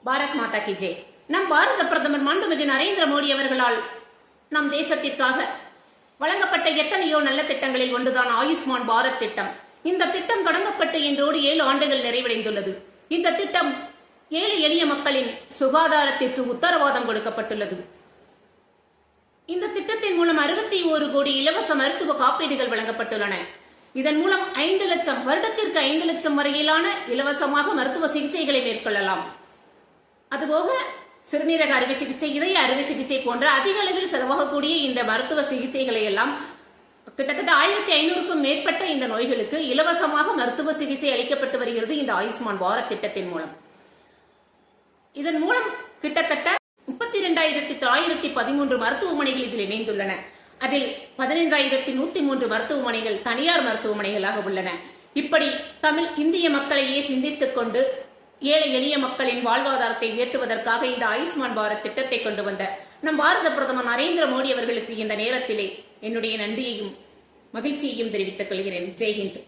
பாரத் மாதா கி ஜெய். நம் பாரத பிரதமர் மாண்புமிகு நரேந்திர மோடி அவர்களால் நம் தேசத்திற்காக வழங்கப்பட்ட எத்தனையோ நல்ல திட்டங்களில் ஒன்றுதான் ஆயுஷ்மான் பாரத் திட்டம். இந்த திட்டம் தொடங்கப்பட்டு இன்றோடு 7 ஆண்டுகள் நிறைவடைந்துள்ளது. இந்த திட்டம் ஏழை எளிய மக்களின் சுகாதாரத்திற்கு உத்தரவாதம் கொடுக்கப்பட்டுள்ளது. இந்த திட்டத்தின் மூலம் 61 கோடி இலவச மருத்துவ காப்பீடுகள் வழங்கப்பட்டுள்ளன. இதன் மூலம் 5 லட்சம் வருடத்திற்கு 5 லட்சம் வரையிலான இலவசமாக மருத்துவ சிகிச்சைகளை மேற்கொள்ளலாம். அதுபோக சிறுநீரக அறுவை சிகிச்சை, இதய அறுவை சிகிச்சை போன்ற அதிக அளவில் செலவாகக்கூடிய இந்த மருத்துவ சிகிச்சைகளை எல்லாம் கிட்டத்தட்ட 1500க்கும் மேற்பட்ட இந்த நோய்களுக்கு இலவசமாக மருத்துவ சிகிச்சை அளிக்கப்பட்டு வருகிறது இந்த ஆயுஷ்மான் பாரத் திட்டத்தின் மூலம். இதன் மூலம் கிட்டத்தட்ட 32,913 மருத்துவமனைகள் இதில் இணைந்துள்ளன. அதில் 15,103 மருத்துவமனைகள் தனியார் மருத்துவமனைகளாக உள்ளன. இப்படி இந்திய மக்களையே சிந்தித்துக் கொண்டு ஏழை எளிய மக்களின் வாழ்வாதாரத்தை உயர்த்துவதற்காக இந்த ஆயுஷ்மான் பாரத் திட்டத்தை கொண்டு வந்த நம் பாரத பிரதமர் நரேந்திர மோடி அவர்களுக்கு இந்த நேரத்திலே என்னுடைய நன்றியையும் மகிழ்ச்சியையும் தெரிவித்துக் கொள்கிறேன். ஜெய்ஹிந்த்.